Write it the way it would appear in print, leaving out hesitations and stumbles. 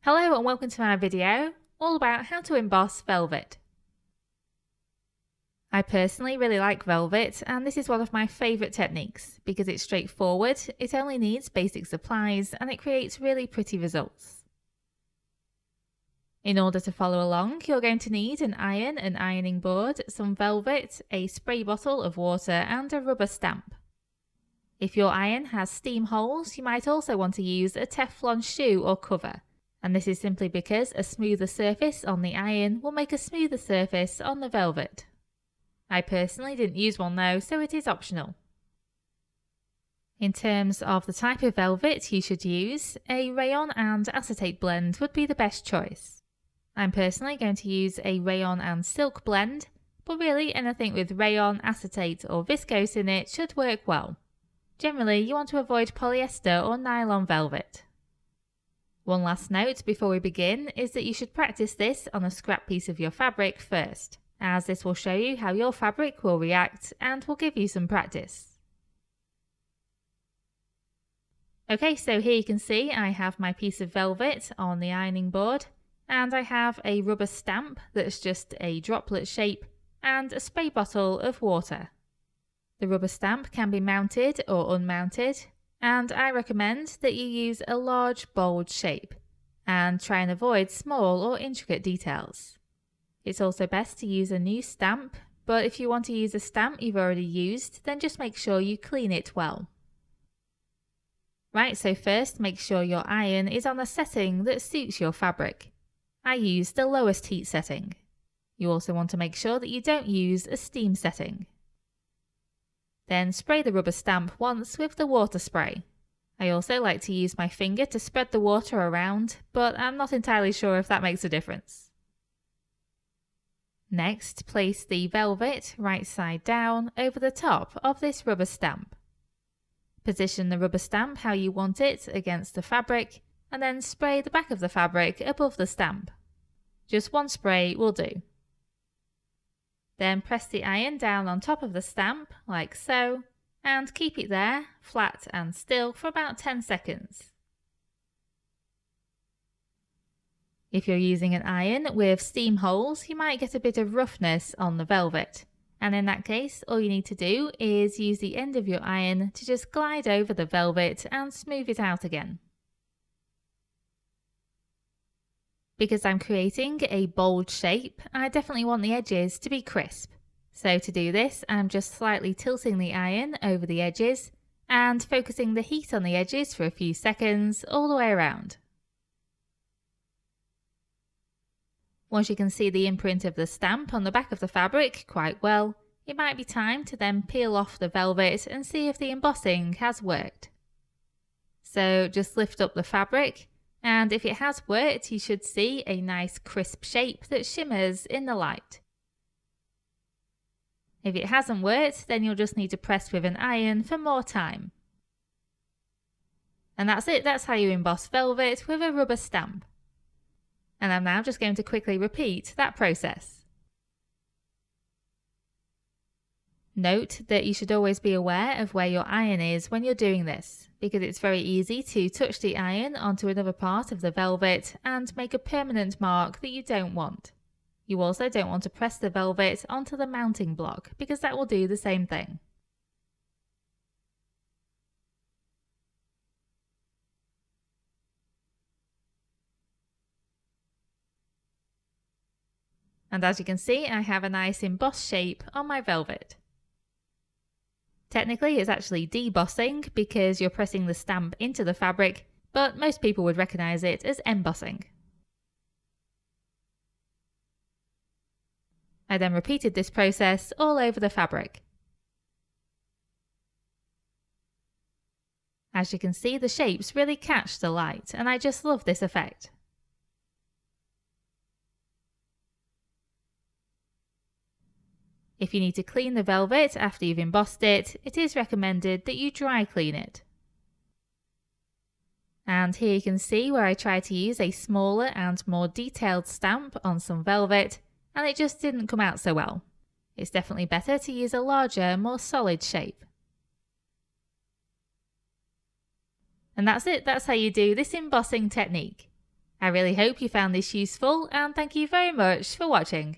Hello and welcome to my video all about how to emboss velvet. I personally really like velvet, and this is one of my favourite techniques because it's straightforward, it only needs basic supplies, and it creates really pretty results. In order to follow along, you're going to need an iron, an ironing board, some velvet, a spray bottle of water and a rubber stamp. If your iron has steam holes, you might also want to use a Teflon shoe or cover. And this is simply because a smoother surface on the iron will make a smoother surface on the velvet. I personally didn't use one though, so it is optional. In terms of the type of velvet you should use, a rayon and acetate blend would be the best choice. I'm personally going to use a rayon and silk blend, but really anything with rayon, acetate or viscose in it should work well. Generally, you want to avoid polyester or nylon velvet. One last note before we begin is that you should practice this on a scrap piece of your fabric first, as this will show you how your fabric will react and will give you some practice. Okay, so here you can see I have my piece of velvet on the ironing board, and I have a rubber stamp that's just a droplet shape and a spray bottle of water. The rubber stamp can be mounted or unmounted, and I recommend that you use a large bold shape and try and avoid small or intricate details. It's also best to use a new stamp, but if you want to use a stamp you've already used, then just make sure you clean it well. Right, so first make sure your iron is on a setting that suits your fabric. I used the lowest heat setting. You also want to make sure that you don't use a steam setting. Then spray the rubber stamp once with the water spray. I also like to use my finger to spread the water around, but I'm not entirely sure if that makes a difference. Next, place the velvet right side down over the top of this rubber stamp. Position the rubber stamp how you want it against the fabric, and then spray the back of the fabric above the stamp. Just one spray will do. Then press the iron down on top of the stamp, like so, and keep it there, flat and still, for about 10 seconds. If you're using an iron with steam holes, you might get a bit of roughness on the velvet, and in that case, all you need to do is use the end of your iron to just glide over the velvet and smooth it out again. Because I'm creating a bold shape, I definitely want the edges to be crisp. So to do this, I'm just slightly tilting the iron over the edges and focusing the heat on the edges for a few seconds all the way around. Once you can see the imprint of the stamp on the back of the fabric quite well, it might be time to then peel off the velvet and see if the embossing has worked. So just lift up the fabric, and if it has worked, you should see a nice crisp shape that shimmers in the light. If it hasn't worked, then you'll just need to press with an iron for more time. And that's it, that's how you emboss velvet with a rubber stamp. And I'm now just going to quickly repeat that process. Note that you should always be aware of where your iron is when you're doing this, because it's very easy to touch the iron onto another part of the velvet and make a permanent mark that you don't want. You also don't want to press the velvet onto the mounting block, because that will do the same thing. And as you can see, I have a nice embossed shape on my velvet. Technically, it's actually debossing because you're pressing the stamp into the fabric, but most people would recognize it as embossing. I then repeated this process all over the fabric. As you can see, the shapes really catch the light, and I just love this effect. If you need to clean the velvet after you've embossed it, it is recommended that you dry clean it. And here you can see where I tried to use a smaller and more detailed stamp on some velvet, and it just didn't come out so well. It's definitely better to use a larger, more solid shape. And that's it, that's how you do this embossing technique. I really hope you found this useful and thank you very much for watching.